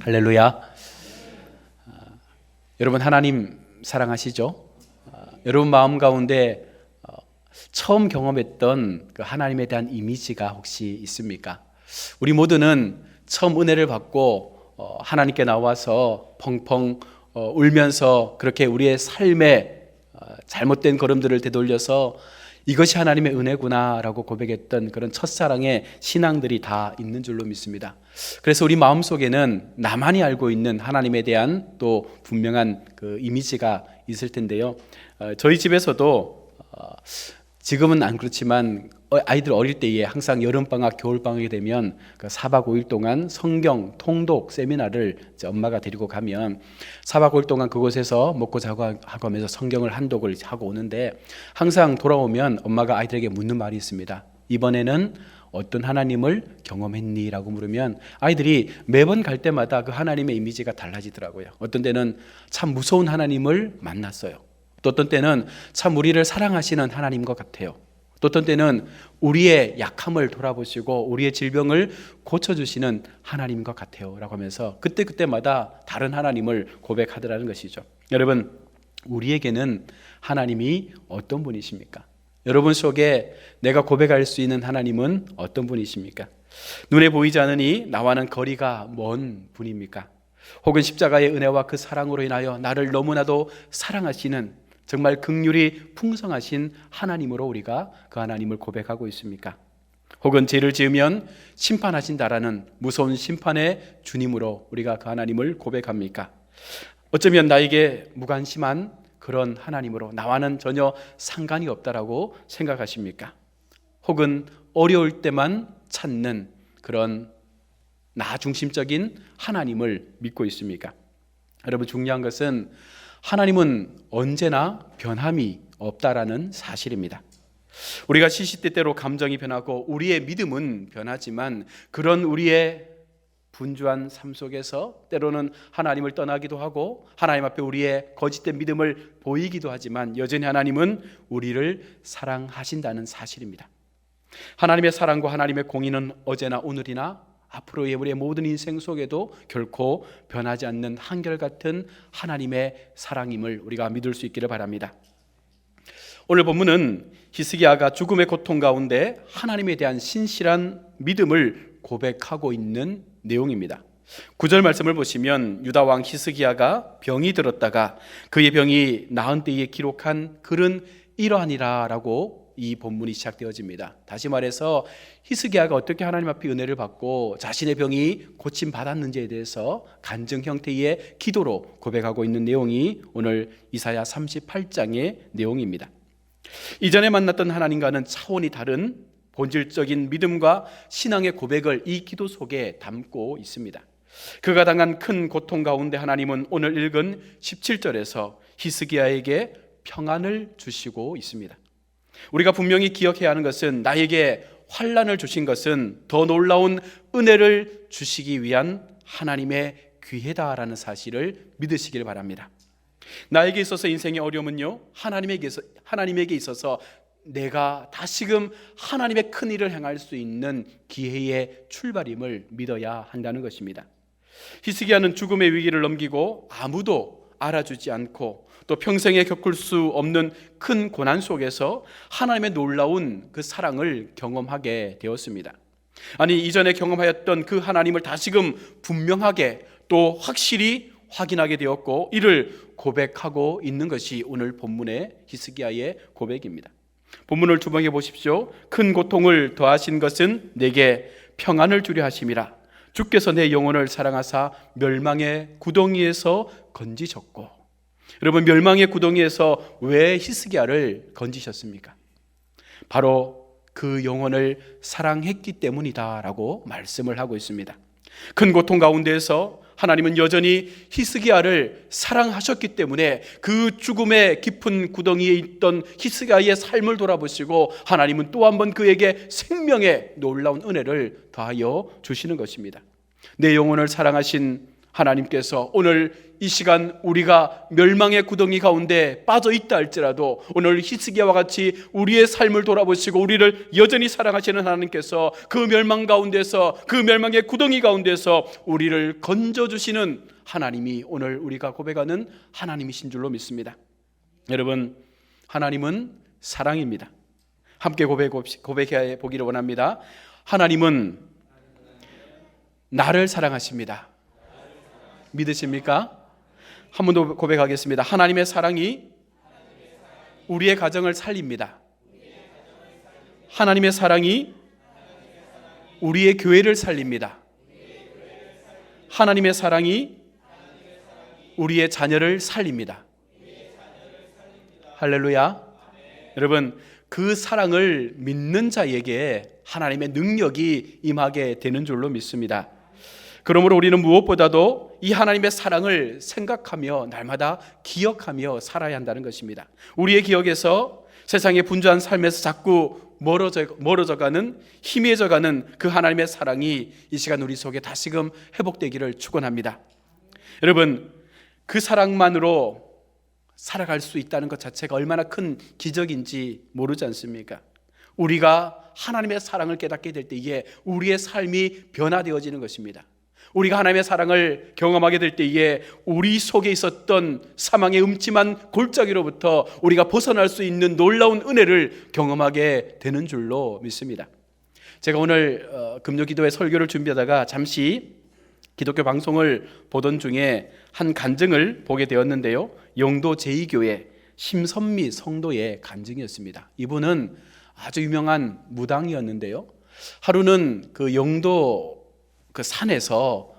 할렐루야. 여러분 하나님 사랑하시죠? 여러분 마음 가운데 처음 경험했던 그 하나님에 대한 이미지가 혹시 있습니까? 우리 모두는 처음 은혜를 받고 하나님께 나와서 펑펑 울면서 그렇게 우리의 삶에 잘못된 걸음들을 되돌려서 이것이 하나님의 은혜구나 라고 고백했던 그런 첫사랑의 신앙들이 다 있는 줄로 믿습니다. 그래서 우리 마음속에는 나만이 알고 있는 하나님에 대한 또 분명한 그 이미지가 있을 텐데요. 저희 집에서도 지금은 안 그렇지만 아이들 어릴 때에 항상 여름방학, 겨울방학이 되면 그 4박 5일 동안 성경 통독 세미나를 엄마가 데리고 가면 4박 5일 동안 그곳에서 먹고 자고 하고 하면서 성경을 한독을 하고 오는데 항상 돌아오면 엄마가 아이들에게 묻는 말이 있습니다. 이번에는 어떤 하나님을 경험했니? 라고 물으면 아이들이 매번 갈 때마다 그 하나님의 이미지가 달라지더라고요. 어떤 때는 참 무서운 하나님을 만났어요. 또 어떤 때는 참 우리를 사랑하시는 하나님 것 같아요. 또 어떤 때는 우리의 약함을 돌아보시고 우리의 질병을 고쳐주시는 하나님인 것 같아요 라고 하면서 그때마다 다른 하나님을 고백하더라는 것이죠. 여러분, 우리에게는 하나님이 어떤 분이십니까? 여러분 속에 내가 고백할 수 있는 하나님은 어떤 분이십니까? 눈에 보이지 않으니 나와는 거리가 먼 분입니까? 혹은 십자가의 은혜와 그 사랑으로 인하여 나를 너무나도 사랑하시는 정말 긍휼이 풍성하신 하나님으로 우리가 그 하나님을 고백하고 있습니까? 혹은 죄를 지으면 심판하신다라는 무서운 심판의 주님으로 우리가 그 하나님을 고백합니까? 어쩌면 나에게 무관심한 그런 하나님으로 나와는 전혀 상관이 없다라고 생각하십니까? 혹은 어려울 때만 찾는 그런 나 중심적인 하나님을 믿고 있습니까? 여러분, 중요한 것은 하나님은 언제나 변함이 없다라는 사실입니다. 우리가 시시때때로 감정이 변하고 우리의 믿음은 변하지만 그런 우리의 분주한 삶 속에서 때로는 하나님을 떠나기도 하고 하나님 앞에 우리의 거짓된 믿음을 보이기도 하지만 여전히 하나님은 우리를 사랑하신다는 사실입니다. 하나님의 사랑과 하나님의 공의는 어제나 오늘이나 앞으로의 우리의 모든 인생 속에도 결코 변하지 않는 한결같은 하나님의 사랑임을 우리가 믿을 수 있기를 바랍니다. 오늘 본문은 히스기야가 죽음의 고통 가운데 하나님에 대한 신실한 믿음을 고백하고 있는 내용입니다. 9절 말씀을 보시면 유다 왕 히스기야가 병이 들었다가 그의 병이 나은 때에 기록한 글은 이러하니라 라고 이 본문이 시작되어집니다. 다시 말해서 히스기야가 어떻게 하나님 앞에 은혜를 받고 자신의 병이 고침 받았는지에 대해서 간증 형태의 기도로 고백하고 있는 내용이 오늘 이사야 38장의 내용입니다. 이전에 만났던 하나님과는 차원이 다른 본질적인 믿음과 신앙의 고백을 이 기도 속에 담고 있습니다. 그가 당한 큰 고통 가운데 하나님은 오늘 읽은 17절에서 히스기야에게 평안을 주시고 있습니다. 우리가 분명히 기억해야 하는 것은 나에게 환난을 주신 것은 더 놀라운 은혜를 주시기 위한 하나님의 기회다라는 사실을 믿으시길 바랍니다. 나에게 있어서 인생의 어려움은요, 하나님에게 있어서 내가 다시금 하나님의 큰 일을 행할 수 있는 기회의 출발임을 믿어야 한다는 것입니다. 히스기야는 죽음의 위기를 넘기고 아무도 알아주지 않고 또 평생에 겪을 수 없는 큰 고난 속에서 하나님의 놀라운 그 사랑을 경험하게 되었습니다. 아니, 이전에 경험하였던 그 하나님을 다시금 분명하게 또 확실히 확인하게 되었고 이를 고백하고 있는 것이 오늘 본문의 히스기야의 고백입니다. 본문을 주목해 보십시오. 큰 고통을 더하신 것은 내게 평안을 주려 하심이라. 주께서 내 영혼을 사랑하사 멸망의 구덩이에서 건지셨고. 여러분, 멸망의 구덩이에서 왜 히스기야를 건지셨습니까? 바로 그 영혼을 사랑했기 때문이다라고 말씀을 하고 있습니다. 큰 고통 가운데에서 하나님은 여전히 히스기야를 사랑하셨기 때문에 그 죽음의 깊은 구덩이에 있던 히스기야의 삶을 돌아보시고 하나님은 또 한 번 그에게 생명의 놀라운 은혜를 더하여 주시는 것입니다. 내 영혼을 사랑하신 하나님께서 오늘 이 시간 우리가 멸망의 구덩이 가운데 빠져 있다 할지라도 오늘 히스기야와 같이 우리의 삶을 돌아보시고 우리를 여전히 사랑하시는 하나님께서 그 멸망 가운데서, 그 멸망의 구덩이 가운데서 우리를 건져주시는 하나님이 오늘 우리가 고백하는 하나님이신 줄로 믿습니다. 여러분, 하나님은 사랑입니다. 함께 고백해 보기를 원합니다. 하나님은 나를 사랑하십니다. 믿으십니까? 한 번 더 고백하겠습니다. 하나님의 사랑이 우리의 가정을 살립니다. 하나님의 사랑이 우리의 교회를 살립니다. 하나님의 사랑이 우리의 자녀를 살립니다. 할렐루야. 여러분, 그 사랑을 믿는 자에게 하나님의 능력이 임하게 되는 줄로 믿습니다. 그러므로 우리는 무엇보다도 이 하나님의 사랑을 생각하며 날마다 기억하며 살아야 한다는 것입니다. 우리의 기억에서 세상의 분주한 삶에서 자꾸 멀어져가는, 희미해져가는 그 하나님의 사랑이 이 시간 우리 속에 다시금 회복되기를 축원합니다. 여러분, 그 사랑만으로 살아갈 수 있다는 것 자체가 얼마나 큰 기적인지 모르지 않습니까? 우리가 하나님의 사랑을 깨닫게 될 때에 우리의 삶이 변화되어지는 것입니다. 우리가 하나님의 사랑을 경험하게 될 때에 우리 속에 있었던 사망의 음침한 골짜기로부터 우리가 벗어날 수 있는 놀라운 은혜를 경험하게 되는 줄로 믿습니다. 제가 오늘 금요기도회 설교를 준비하다가 잠시 기독교 방송을 보던 중에 한 간증을 보게 되었는데요, 영도 제2교회 심선미 성도의 간증이었습니다. 이분은 아주 유명한 무당이었는데요, 하루는 그 영도 그 산에서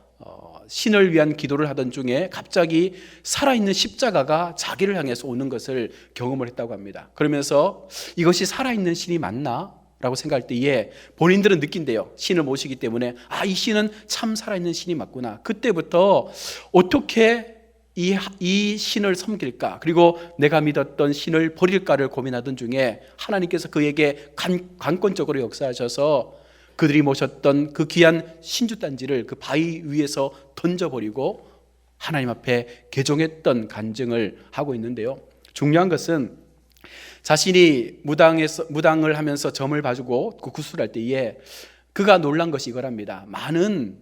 신을 위한 기도를 하던 중에 갑자기 살아있는 십자가가 자기를 향해서 오는 것을 경험을 했다고 합니다. 그러면서 이것이 살아있는 신이 맞나? 라고 생각할 때에 본인들은 느낀대요. 신을 모시기 때문에 이 신은 참 살아있는 신이 맞구나. 그때부터 어떻게 이 신을 섬길까, 그리고 내가 믿었던 신을 버릴까를 고민하던 중에 하나님께서 그에게 관건적으로 역사하셔서 그들이 모셨던 그 귀한 신주단지를 그 바위 위에서 던져버리고 하나님 앞에 개종했던 간증을 하고 있는데요, 중요한 것은 자신이 무당을 하면서 점을 봐주고 그 구술할 때에 그가 놀란 것이 이거랍니다. 많은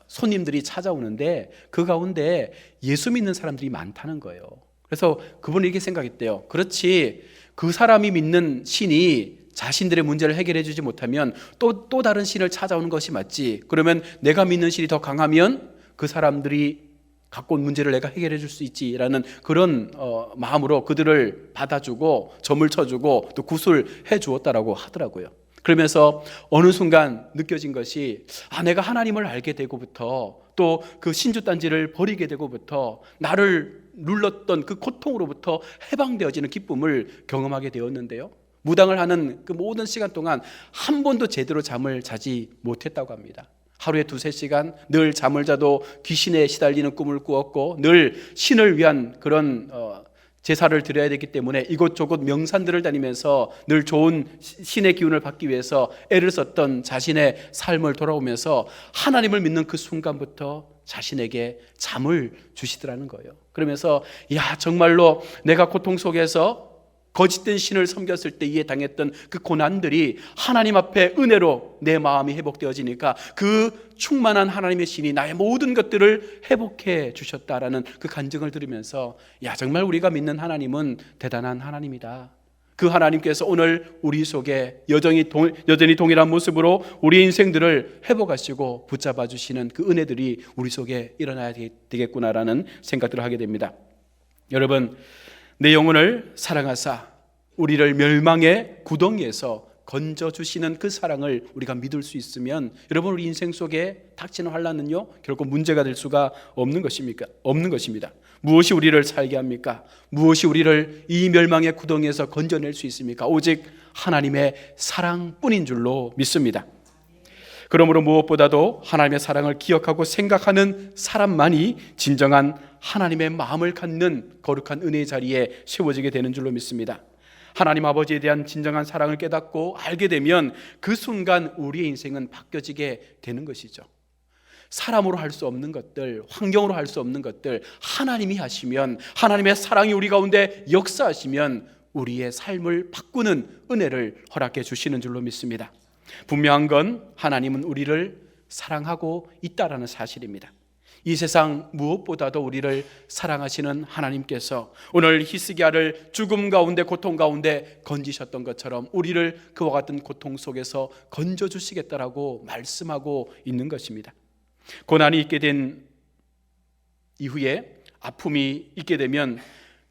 손님들이 찾아오는데 그 가운데 예수 믿는 사람들이 많다는 거예요. 그래서 그분은 이렇게 생각했대요. 그렇지, 그 사람이 믿는 신이 자신들의 문제를 해결해 주지 못하면 또 다른 신을 찾아오는 것이 맞지. 그러면 내가 믿는 신이 더 강하면 그 사람들이 갖고 온 문제를 내가 해결해 줄 수 있지라는 그런 마음으로 그들을 받아주고 점을 쳐주고 또 구술해 주었다라고 하더라고요. 그러면서 어느 순간 느껴진 것이 내가 하나님을 알게 되고부터 또 그 신주단지를 버리게 되고부터 나를 눌렀던 그 고통으로부터 해방되어지는 기쁨을 경험하게 되었는데요, 무당을 하는 그 모든 시간 동안 한 번도 제대로 잠을 자지 못했다고 합니다. 하루에 2-3시간 늘 잠을 자도 귀신에 시달리는 꿈을 꾸었고 늘 신을 위한 그런 제사를 드려야 되기 때문에 이곳저곳 명산들을 다니면서 늘 좋은 신의 기운을 받기 위해서 애를 썼던 자신의 삶을 돌아오면서 하나님을 믿는 그 순간부터 자신에게 잠을 주시더라는 거예요. 그러면서 정말로 내가 고통 속에서 거짓된 신을 섬겼을 때 이에 당했던 그 고난들이 하나님 앞에 은혜로 내 마음이 회복되어지니까 그 충만한 하나님의 신이 나의 모든 것들을 회복해 주셨다라는 그 간증을 들으면서 정말 우리가 믿는 하나님은 대단한 하나님이다. 그 하나님께서 오늘 우리 속에 여전히 동일한 모습으로 우리 인생들을 회복하시고 붙잡아 주시는 그 은혜들이 우리 속에 일어나야 되겠구나라는 생각들을 하게 됩니다. 여러분, 내 영혼을 사랑하사 우리를 멸망의 구덩이에서 건져주시는 그 사랑을 우리가 믿을 수 있으면 여러분, 우리 인생 속에 닥치는 환난은요 결코 문제가 될 수가 없는 것입니다. 무엇이 우리를 살게 합니까? 무엇이 우리를 이 멸망의 구덩이에서 건져낼 수 있습니까? 오직 하나님의 사랑뿐인 줄로 믿습니다. 그러므로 무엇보다도 하나님의 사랑을 기억하고 생각하는 사람만이 진정한 하나님의 마음을 갖는 거룩한 은혜의 자리에 세워지게 되는 줄로 믿습니다. 하나님 아버지에 대한 진정한 사랑을 깨닫고 알게 되면 그 순간 우리의 인생은 바뀌어지게 되는 것이죠. 사람으로 할 수 없는 것들, 환경으로 할 수 없는 것들 하나님이 하시면, 하나님의 사랑이 우리 가운데 역사하시면 우리의 삶을 바꾸는 은혜를 허락해 주시는 줄로 믿습니다. 분명한 건 하나님은 우리를 사랑하고 있다라는 사실입니다. 이 세상 무엇보다도 우리를 사랑하시는 하나님께서 오늘 히스기야를 죽음 가운데, 고통 가운데 건지셨던 것처럼 우리를 그와 같은 고통 속에서 건져주시겠다라고 말씀하고 있는 것입니다. 고난이 있게 된 이후에, 아픔이 있게 되면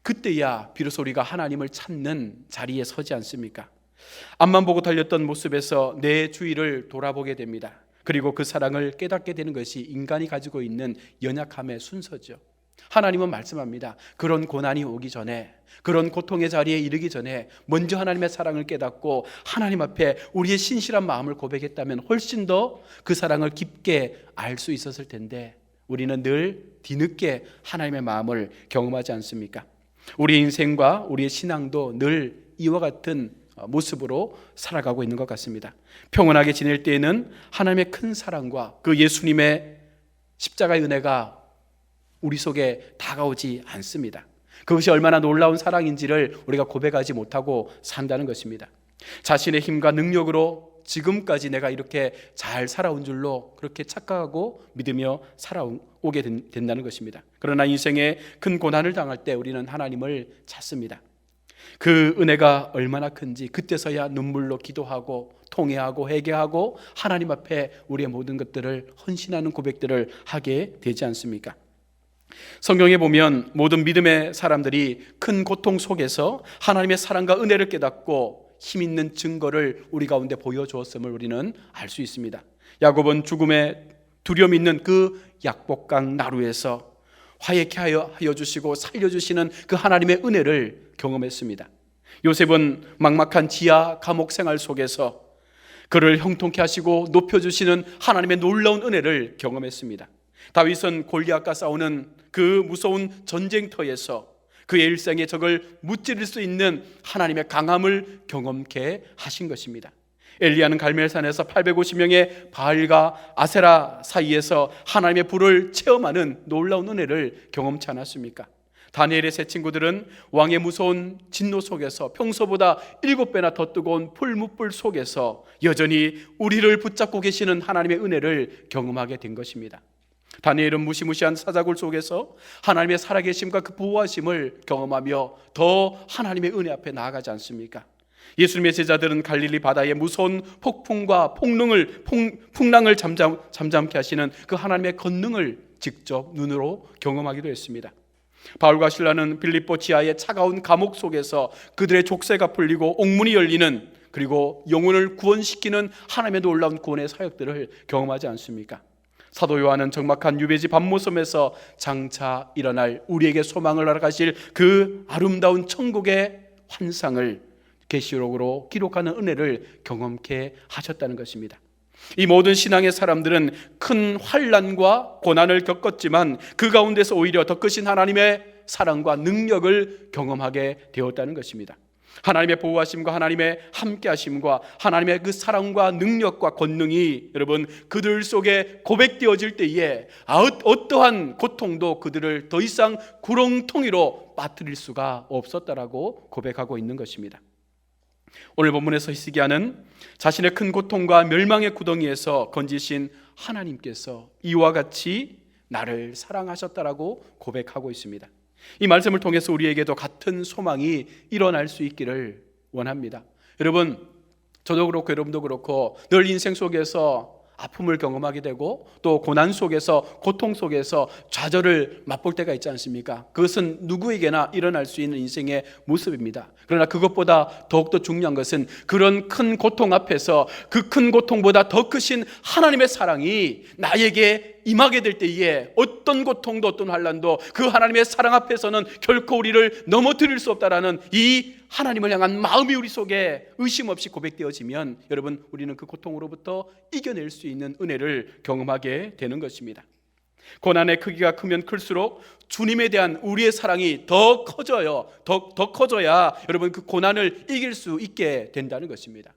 그때야 비로소 우리가 하나님을 찾는 자리에 서지 않습니까? 앞만 보고 달렸던 모습에서 내 주위를 돌아보게 됩니다. 그리고 그 사랑을 깨닫게 되는 것이 인간이 가지고 있는 연약함의 순서죠. 하나님은 말씀합니다. 그런 고난이 오기 전에, 그런 고통의 자리에 이르기 전에 먼저 하나님의 사랑을 깨닫고 하나님 앞에 우리의 신실한 마음을 고백했다면 훨씬 더 그 사랑을 깊게 알 수 있었을 텐데, 우리는 늘 뒤늦게 하나님의 마음을 경험하지 않습니까? 우리 인생과 우리의 신앙도 늘 이와 같은 모습으로 살아가고 있는 것 같습니다. 평온하게 지낼 때에는 하나님의 큰 사랑과 그 예수님의 십자가의 은혜가 우리 속에 다가오지 않습니다. 그것이 얼마나 놀라운 사랑인지를 우리가 고백하지 못하고 산다는 것입니다. 자신의 힘과 능력으로 지금까지 내가 이렇게 잘 살아온 줄로 그렇게 착각하고 믿으며 살아오게 된다는 것입니다. 그러나 인생에 큰 고난을 당할 때 우리는 하나님을 찾습니다. 그 은혜가 얼마나 큰지 그때서야 눈물로 기도하고 통회하고 회개하고 하나님 앞에 우리의 모든 것들을 헌신하는 고백들을 하게 되지 않습니까? 성경에 보면 모든 믿음의 사람들이 큰 고통 속에서 하나님의 사랑과 은혜를 깨닫고 힘 있는 증거를 우리 가운데 보여주었음을 우리는 알 수 있습니다. 야곱은 죽음에 두려움 있는 그 약복강 나루에서 화해케 하여 주시고 살려주시는 그 하나님의 은혜를 경험했습니다. 요셉은 막막한 지하 감옥 생활 속에서 그를 형통케 하시고 높여주시는 하나님의 놀라운 은혜를 경험했습니다. 다윗은 골리앗과 싸우는 그 무서운 전쟁터에서 그의 일생에 적을 무찌를 수 있는 하나님의 강함을 경험케 하신 것입니다. 엘리야는 갈멜산에서 850명의 바알과 아세라 사이에서 하나님의 불을 체험하는 놀라운 은혜를 경험치 않았습니까? 다니엘의 세 친구들은 왕의 무서운 진노 속에서 평소보다 7배나 더 뜨거운 풀무불 속에서 여전히 우리를 붙잡고 계시는 하나님의 은혜를 경험하게 된 것입니다. 다니엘은 무시무시한 사자굴 속에서 하나님의 살아계심과 그 보호하심을 경험하며 더 하나님의 은혜 앞에 나아가지 않습니까? 예수님의 제자들은 갈릴리 바다의 무서운 폭풍과 풍랑을 잠잠케 하시는 그 하나님의 권능을 직접 눈으로 경험하기도 했습니다. 바울과 실라는 빌립보 지하의 차가운 감옥 속에서 그들의 족쇄가 풀리고 옥문이 열리는, 그리고 영혼을 구원시키는 하나님의 놀라운 구원의 사역들을 경험하지 않습니까? 사도 요한은 적막한 유배지 밤모섬에서 장차 일어날 우리에게 소망을 허락하실 그 아름다운 천국의 환상을 계시록으로 기록하는 은혜를 경험케 하셨다는 것입니다. 이 모든 신앙의 사람들은 큰 환난과 고난을 겪었지만 그 가운데서 오히려 더 크신 하나님의 사랑과 능력을 경험하게 되었다는 것입니다. 하나님의 보호하심과 하나님의 함께하심과 하나님의 그 사랑과 능력과 권능이 여러분 그들 속에 고백되어질 때에 어떠한 고통도 그들을 더 이상 구렁텅이로 빠뜨릴 수가 없었다라고 고백하고 있는 것입니다. 오늘 본문에서 히스기야는 자신의 큰 고통과 멸망의 구덩이에서 건지신 하나님께서 이와 같이 나를 사랑하셨다라고 고백하고 있습니다. 이 말씀을 통해서 우리에게도 같은 소망이 일어날 수 있기를 원합니다. 여러분, 저도 그렇고 여러분도 그렇고 늘 인생 속에서 아픔을 경험하게 되고 또 고난 속에서, 고통 속에서 좌절을 맛볼 때가 있지 않습니까? 그것은 누구에게나 일어날 수 있는 인생의 모습입니다. 그러나 그것보다 더욱더 중요한 것은 그런 큰 고통 앞에서 그 큰 고통보다 더 크신 하나님의 사랑이 나에게 임하게 될 때에 어떤 고통도 어떤 환난도 그 하나님의 사랑 앞에서는 결코 우리를 넘어뜨릴 수 없다라는 이 하나님을 향한 마음이 우리 속에 의심 없이 고백되어지면 여러분 우리는 그 고통으로부터 이겨낼 수 있는 은혜를 경험하게 되는 것입니다. 고난의 크기가 크면 클수록 주님에 대한 우리의 사랑이 더 커져요. 더 커져야 여러분 그 고난을 이길 수 있게 된다는 것입니다.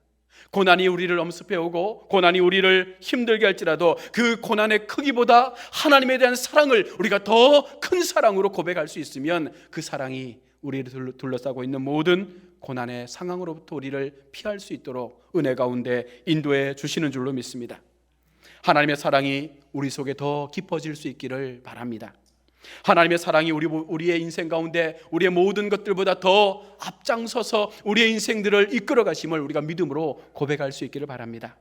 고난이 우리를 엄습해 오고 고난이 우리를 힘들게 할지라도 그 고난의 크기보다 하나님에 대한 사랑을 우리가 더 큰 사랑으로 고백할 수 있으면 그 사랑이 우리를 둘러싸고 있는 모든 고난의 상황으로부터 우리를 피할 수 있도록 은혜 가운데 인도해 주시는 줄로 믿습니다. 하나님의 사랑이 우리 속에 더 깊어질 수 있기를 바랍니다. 하나님의 사랑이 우리의 인생 가운데 우리의 모든 것들보다 더 앞장서서 우리의 인생들을 이끌어 가심을 우리가 믿음으로 고백할 수 있기를 바랍니다.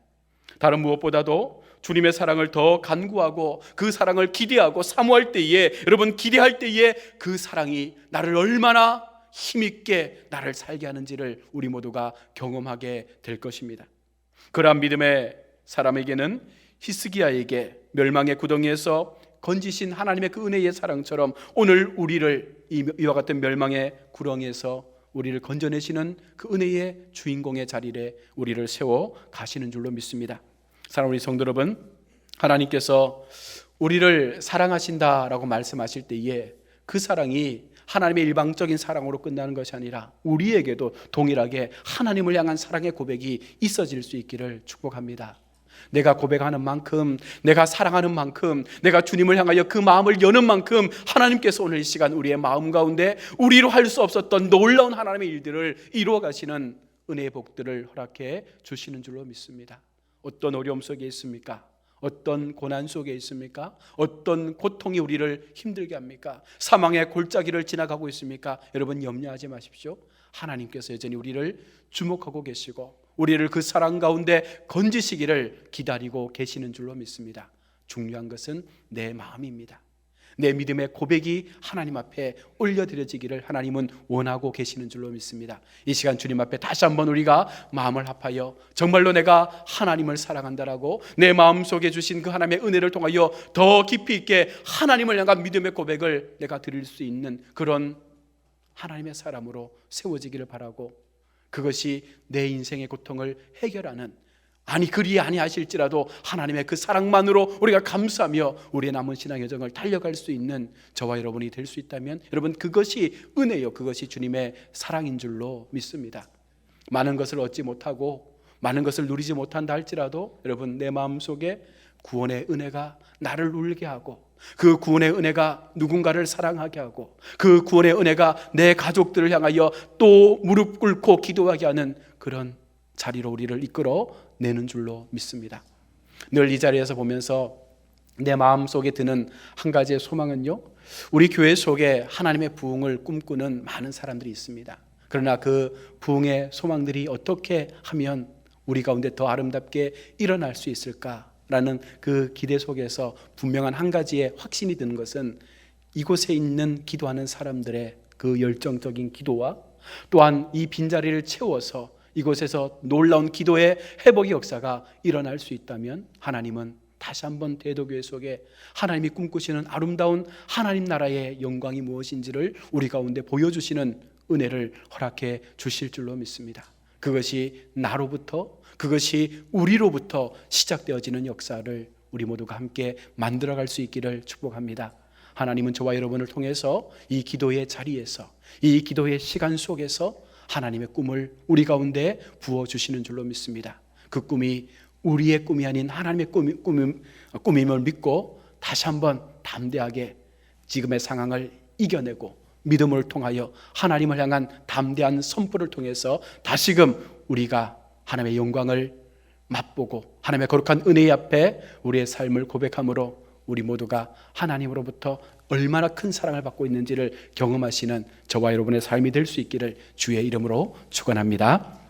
다른 무엇보다도 주님의 사랑을 더 간구하고 그 사랑을 기대하고 사모할 때에, 여러분 기대할 때에 그 사랑이 나를 얼마나 힘있게 나를 살게 하는지를 우리 모두가 경험하게 될 것입니다. 그러한 믿음의 사람에게는 히스기야에게 멸망의 구덩이에서 건지신 하나님의 그 은혜의 사랑처럼 오늘 우리를 이와 같은 멸망의 구렁이에서 우리를 건져내시는 그 은혜의 주인공의 자리에 우리를 세워 가시는 줄로 믿습니다. 사랑하는 우리 성도 여러분, 하나님께서 우리를 사랑하신다라고 말씀하실 때에 그 사랑이 하나님의 일방적인 사랑으로 끝나는 것이 아니라 우리에게도 동일하게 하나님을 향한 사랑의 고백이 있어질 수 있기를 축복합니다. 내가 고백하는 만큼, 내가 사랑하는 만큼, 내가 주님을 향하여 그 마음을 여는 만큼 하나님께서 오늘 이 시간 우리의 마음 가운데 우리로 할 수 없었던 놀라운 하나님의 일들을 이루어 가시는 은혜의 복들을 허락해 주시는 줄로 믿습니다. 어떤 어려움 속에 있습니까? 어떤 고난 속에 있습니까? 어떤 고통이 우리를 힘들게 합니까? 사망의 골짜기를 지나가고 있습니까? 여러분 염려하지 마십시오. 하나님께서 여전히 우리를 주목하고 계시고 우리를 그 사랑 가운데 건지시기를 기다리고 계시는 줄로 믿습니다. 중요한 것은 내 마음입니다. 내 믿음의 고백이 하나님 앞에 올려드려지기를 하나님은 원하고 계시는 줄로 믿습니다. 이 시간 주님 앞에 다시 한번 우리가 마음을 합하여 정말로 내가 하나님을 사랑한다라고 내 마음속에 주신 그 하나님의 은혜를 통하여 더 깊이 있게 하나님을 향한 믿음의 고백을 내가 드릴 수 있는 그런 하나님의 사람으로 세워지기를 바라고, 그것이 내 인생의 고통을 해결하는, 아니 그리 아니하실지라도 하나님의 그 사랑만으로 우리가 감사하며 우리의 남은 신앙 여정을 달려갈 수 있는 저와 여러분이 될 수 있다면 여러분 그것이 은혜요, 그것이 주님의 사랑인 줄로 믿습니다. 많은 것을 얻지 못하고 많은 것을 누리지 못한다 할지라도 여러분 내 마음속에 구원의 은혜가 나를 울게 하고, 그 구원의 은혜가 누군가를 사랑하게 하고, 그 구원의 은혜가 내 가족들을 향하여 또 무릎 꿇고 기도하게 하는 그런 자리로 우리를 이끌어 내는 줄로 믿습니다. 늘 이 자리에서 보면서 내 마음속에 드는 한 가지의 소망은요, 우리 교회 속에 하나님의 부흥을 꿈꾸는 많은 사람들이 있습니다. 그러나 그 부흥의 소망들이 어떻게 하면 우리 가운데 더 아름답게 일어날 수 있을까라는 그 기대 속에서 분명한 한 가지의 확신이 드는 것은 이곳에 있는 기도하는 사람들의 그 열정적인 기도와 또한 이 빈자리를 채워서 이곳에서 놀라운 기도의 회복의 역사가 일어날 수 있다면 하나님은 다시 한번 대도교회 속에 하나님이 꿈꾸시는 아름다운 하나님 나라의 영광이 무엇인지를 우리 가운데 보여주시는 은혜를 허락해 주실 줄로 믿습니다. 그것이 나로부터, 그것이 우리로부터 시작되어지는 역사를 우리 모두가 함께 만들어갈 수 있기를 축복합니다. 하나님은 저와 여러분을 통해서 이 기도의 자리에서, 이 기도의 시간 속에서 하나님의 꿈을 우리 가운데 부어주시는 줄로 믿습니다. 그 꿈이 우리의 꿈이 아닌 하나님의 꿈임을 믿고 다시 한번 담대하게 지금의 상황을 이겨내고 믿음을 통하여 하나님을 향한 담대한 선포를 통해서 다시금 우리가 하나님의 영광을 맛보고 하나님의 거룩한 은혜 앞에 우리의 삶을 고백함으로 우리 모두가 하나님으로부터 얼마나 큰 사랑을 받고 있는지를 경험하시는 저와 여러분의 삶이 될 수 있기를 주의 이름으로 축원합니다.